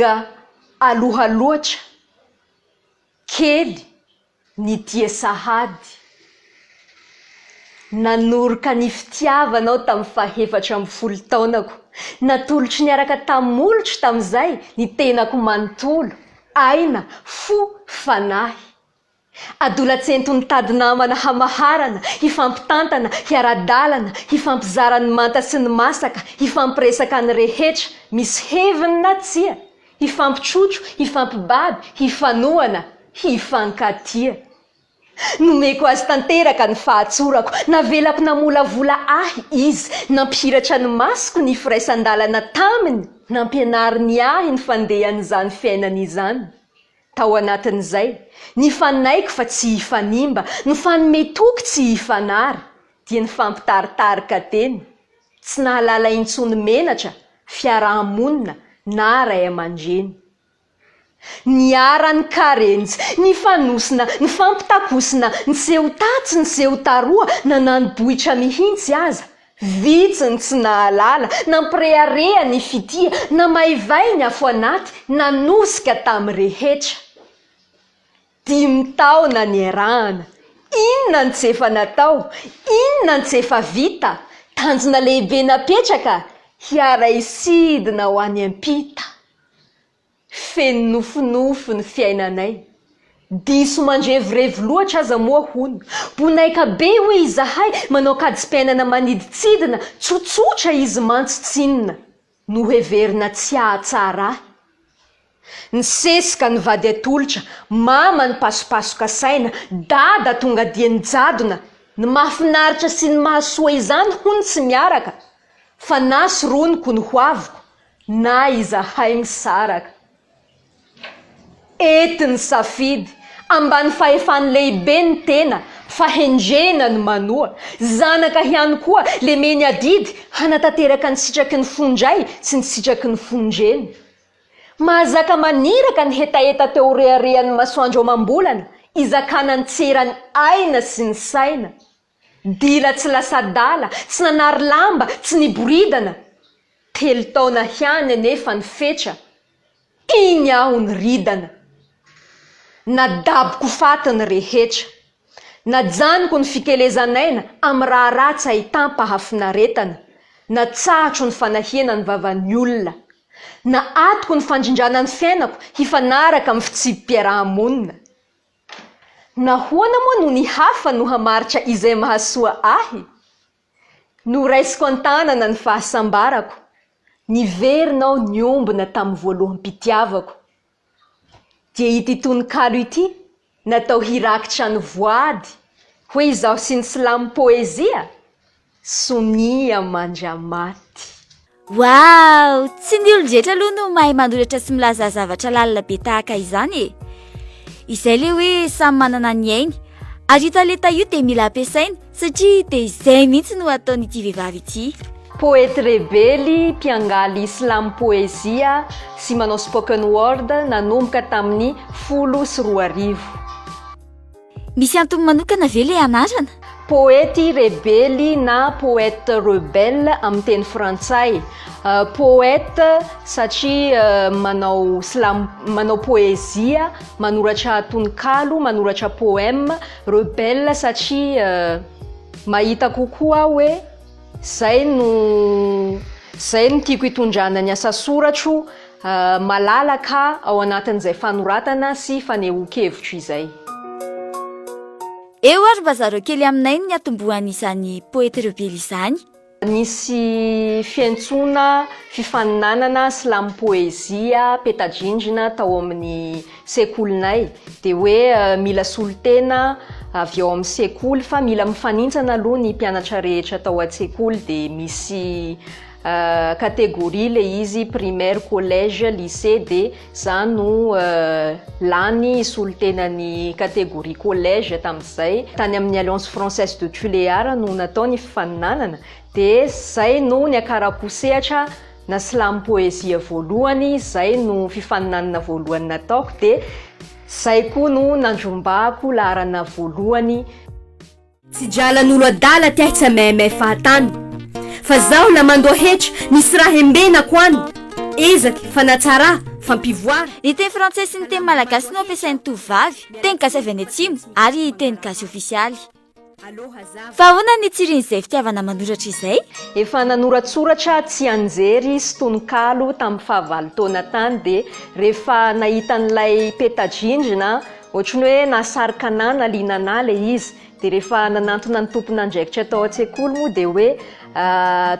tonga alohaloatra kely ny tia sahady. Nanoroka ny fitiavanao tamin'ny 7 taonako. Natolotry niaraka tamin'ny molotro tamin'izay ny tenako manontolo. Aina fo fanahy. Adolatsento ny tady namana hamaharana, hifampitantana, hiara-dalana, hifampizarany manta sy ny masaka, hifampiresaka ny rehetra, misy heviny na tsia, hifampitrotro, hifampibaby, hifanoana, hifankatia. Nomeko azy tanteraka ny fahatsorako, navelako namolavola ahy izy, nampihiratra ny masoko ny firaisan-dalana taminy, nampianariny ahy ny fandehan'izany fiainana izany. Tao anatin'izay, ny fanaiko fa tsy hifanimba, ny fanometoky tsy hifanary, dia ny fampitaritarika teny, tsy nahalala intsony menatra, fiarahamonina na ray aman-dreny. Ny arany karenjy, ny fanosina, ny fampitakosina, ny seho-tatsy, ny seho-taroa, nananobohitra mihintsy aza. Vitsiny tsy nahalala, nampirearea ny fitia, namaivay ny afo anaty, nanosika tamin'ny rehetra. 5 taona ny arahana, inona ny tsy efa natao, inona ny tsy efa vita, tanjona lehibe napetraka, hiara-isidina ho any ampita. Feno nofinofo ny fiainanay, diso mandrevirevo loatra aza moa hono, bonaika be hoe izahay manao kadispenana maniditsidina, tsotsotra izy mantsotsinina, no heverina tsy ahatsara. Ny sesika ny vady atolotra, mama ny pasopasoka saina, dada tonga dia nijadona, ny mahafinaritra sy ny mahasoa izany hono tsy miaraka, fa na soroniko ny hoaviko, na izahay misaraka. Etiny safidy, ambany fahefany lehibe ny tena, fahendrena ny manoa, zanaka ihany koa le meny adidy, hanatanteraka ny sitraky ny fondray sy ny sitraky ny fondreny. Mahazaka maniraka ny hetaeta teo reharehan'ny masoandro amam-bolana, izakana ny tserany aina sy ny saina. Dila tsy lasa dala, tsy nanary lamba, tsy niboridana. 3 taona hiany nefa ny fetra, iny aho ny ridana. Nadaboko fatiny rehetra, najanoko ny fikelezanaina amin'ny raha ratsy ahitam-pahafinaretana, natsahatra ny fanahiana ny vavan'ny olona, na atoko ny fandrindrana ny fiainako hifanaraka amin'ny fitsipim-piarahamonina. Nahoana moa no ny hafa no hamaritra izay mahasoa ahy? No raisiko an-tanana ny fahasambarako, niverinao ny ombina tamin'ny voaloham-pitiavako. Dia ity tononkalo ity, natao hirakitra ny voady, hoe izaho sy ny silamo poezia, Sonia Mandramaty. Wow! Tsy ny olon-drehetra aloha no mahay manoratra sy milaza zavatra lalina be tahaka izany e. Izay le hoe samy manana ny ainy, ary ito leta io dia mila ampiasaina satria dia izay mihitsy no ataon'ity vehivavy ity. Poète rebely, mpiangaly slam poezia sy manao spoken word, nanomboka tamin'ny 14. Misy antony manokana ve le anarana? Poète rebely na poète rebelle amin'ny teny frantsay. Poète satria manao poezia, manoratra tononkalo, manoratra poème. Rebelle satria mahita kokoa hoe zay no tiako hitondrana ny asa soratro malalaka ao anatin'izay fanoratana sy fanehoan-kevitro izay. Eo ary mba zareo kely aminay ny atombohan'izany poète rebely izany. Nisy fiantsona fifaninanana slam poezia petadrindrina tao amin'ny sekolinay, dia hoe mila solotena avy ao amin'ny sekoly, fa mila mifanintsana aloha ny mpianatra rehetra tao an-tsekoly, dia misy kategoria le izy primaire, collège, lycée, dia zany no lany solotenany kategoria collège tamin'izay. Tany amin'ny Alliance Française de Tuléar no natao ny fifaninanana, dia zay no ny akara-posehatra na slam poezia voalohany, zay no fifaninanana voalohany nataoko, dia zay koa no nandrombako laharana voalohany. Tsy jalan'olo adala ty ahy tsy amaimay fahatany, fa zaho na mandoa hetra nisy raha embenako any, ezaky fanatsara fampivoary. Ny teny frantsay sy ny teny malagasy no ampiasain'ny tovavy, teny gasy avy any atsimo ary teny gasy ofisialy. Fa ahoana ny tsirin'izay fitiavana manoratra izay? Efa nanoratsoratra tsy anjery sy tononkalo tamin'ny fahavalo taona tany dia rehefa nahita n'ilay peta-drindrina ohatrany hoe nasarika anahy naliana anahy ilay izy dia rehefa nanantona ny tompon'andraikitra tao an-tsekoly moa dia hoe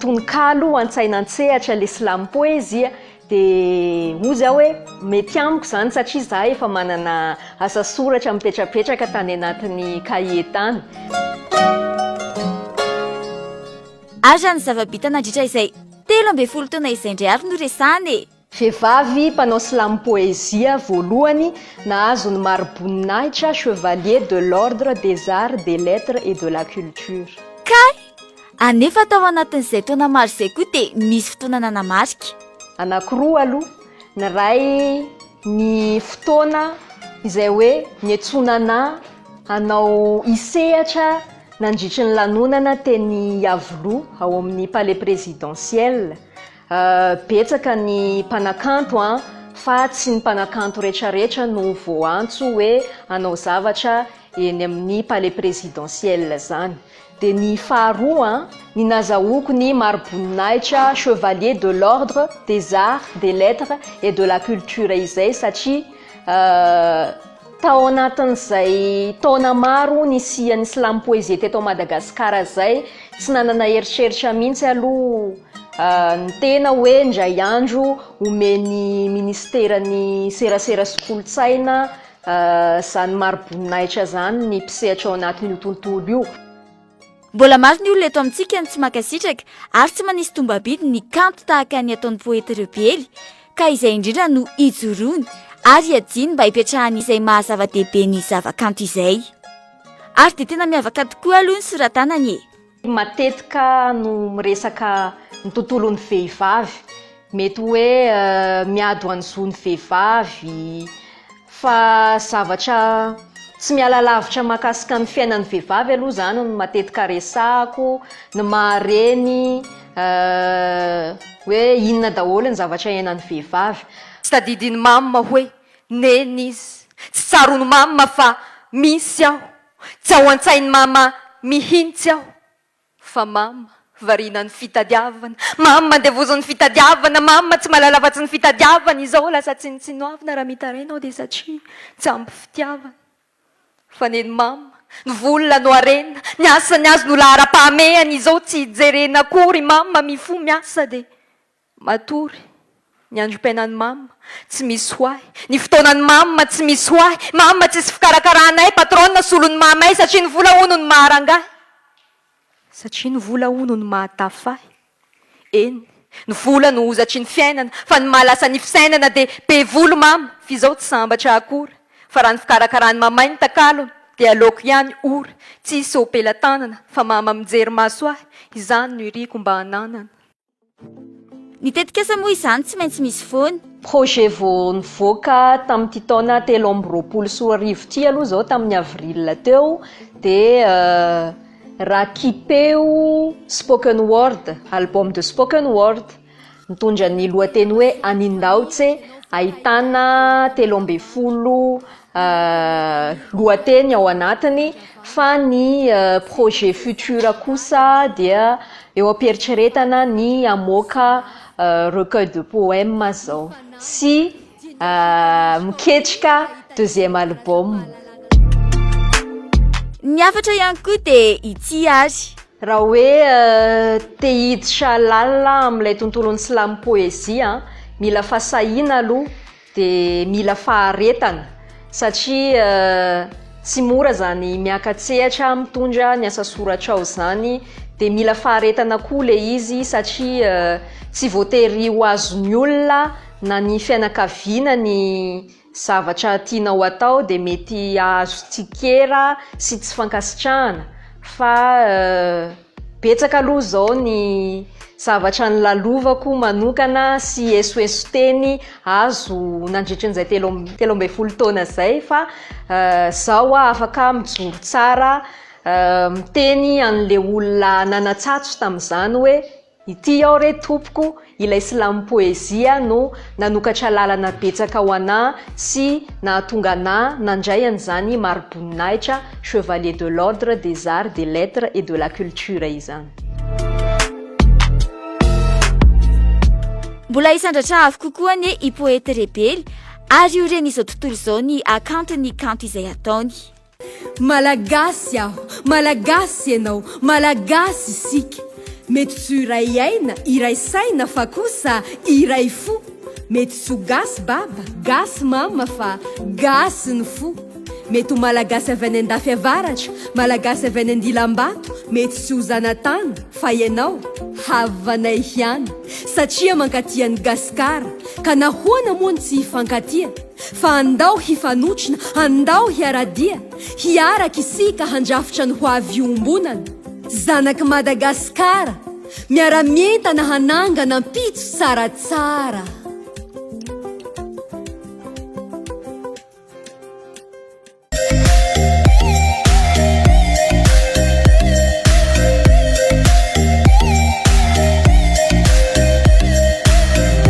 tononkalo an-tsaina an-tsehatra ilay silamo poezia dia ozy aho hoe mety amiko izany satria izaho efa manana asa soratra mipetrapetraka tany anatin'ny kahie tany. Ary zany zava-bita nandritra izay 13 taona izay indray ary no resany. Vehivavy mpanao silamo poezia voalohany nahazo ny mari-boninahitra chevalier de l'ordre des arts, des lettres et de la culture. Kay anefa tao anatin'izay taona maro izay koa dia misy fotoana nanamarika. Anankiroa aloha, ny ray ny fotoana izay hoe niantsonana hanao isehatra nandritry ny lanonana teny Avoloha ao amin'ny palais présidentiel. Betsaka ny mpanakanto fa tsy ny mpanakanto rehetrarehetra no voantso hoe hanao zavatra eny amin'ny palais présidentiel zany. Dia ny faharoa ny nazahoako ny mari-boninahitra chevalier de l'ordre des arts, des lettres et de la culture izay satria tao anatin'izay taona maro nisian'ny silamo poezia teto Madagasikara zay tsy nanana eritreritra mihitsy aloha ny tena hoe indray andro omeny ministeran'ny serasera sy kolontsaina zany mari-boninahitra zany ny mpisehatra ao anatin'io tontolo io. Mbola maro ny olona eto amintsika ny tsy mankasitraka ary tsy manisy tombabidi ny kanto tahaka ny ataon'ny poeta rebely ka izay indrindra no ijoroany ary adiny mba hipetrahany izay mahazava-dehibe ny zava-kanto izay. Ary dia tena miavaka tokoa aloha ny soratanany. Matetika no miresaka ny tontolon'ny vehivavy, mety hoe miado an'izony vehivavy fa zavatra tsy miala lavitra mahakasika ny fiainan'ny vehivavy aloha zany no matetika resahako, ny mahareny hoe inona daholo ny zavatra iainan'ny vehivavy. Tsy tadidiny mama hoe neny izy, tsy tsarony mama fa misy aho, tsy ao an-tsainy mama mihintsy aho, fa mama variana ny fitadiavana, mama ndevozany fitadiavana, mama tsy mahalala afa-tsy ny fitadiavana izao lasa tsinitsinoavina raha mitarenao dia satria tsy ampy fitiavana. Fa neny mama ny volona no arena, ny asany azy no lahara-pahamehany izao tsy hijerena akory mama mifo miasa dia matory. Ny androm-piainan'ny mama tsy misy hoahy, ny fotoanan'ny mama tsy misy hoahy, mama tsy isy fikarakarana patrona solon'ny mama satria ny vola ono ny maharangahy, satria ny vola ono ny mahatafahy. Eny, ny vola no ozatry ny fiainana fa ny mahalasa ny fisainana dia be volo mama fizao tsy sambatra akora, fa raha ny fikarakarany mama ny takalony dia aleoko ihany ora, tsy isy ompela-tanana fa mama mijery maso ahy, izany no iriko mba hananana. Ny tetikasa moa izany tsy maintsy misy foana. Projet vao nivoaka tamin'ity taona 2023 ty aloha zao tamin'ny avril teo dia rakipeo spoken word, album de spoken word mitondra ny lohateny hoe Anindaotse, ahitana 13 lohateny ao anatiny, fa ny projet futur kosa dia eo am-pieritreretana ny amoaka recueil de poème zao sy miketrika deuxième album. Ny afatra ihany koa dia ity ary. Raha hoe te hiditra lalina amin'ilay tontolon'ny silamo poezia, mila fasahiana aloha dia mila faharetana satria tsy mora zany miakatsehatra mitondra ny asa soratra ao zany, dia mila faharetana koa ilay izy satria tsy voatery ho azon'ny olona na ny fianakaviana ny zavatra tianao atao dia mety azo tsikera sy tsy fankasitrahana, fa betsaka aloha zao ny zavatra ny lalovako manokana sy esoeso teny azo nandritran'izay 13 taona zay, fa zao afaka mijoro tsara miteny an'le olona nanatsatso tamin'izany hoe ity aho re tompoko ilay silamy poezia no nanokatra lalana betsaka ho anà sy nahatonga anà nandray an'izany maroboninahitra chevalier de l'ordre des arts des lettres et de la culture izany. Mbola isandratra avokoa koa anie i poeta rebely ary io reny izao tontolo izao ny akantony kanto izay ataony. Malagasy aho, malagasy ianao, malagasy isika. Mety tsy iray aina, iray saina fa kosa iray fo. Mety tsy ho gasy baba, gasy mama fa gasy ny fo. Mety ho malagasy avy any andafy avaratra, malagasy avy any andilam-bato, mety tsy ho zanatany fa ianao havanay hiany. Satria mankatiany gasikara, ka nahoana moa ny tsy hifankatia, fa andao hifanotrina, andao hiaradia, hiaraka isika handrafitra ny ho avy iombonana. Zanaky Madagasikara, miara-mientana hananga nampitso tsaratsara.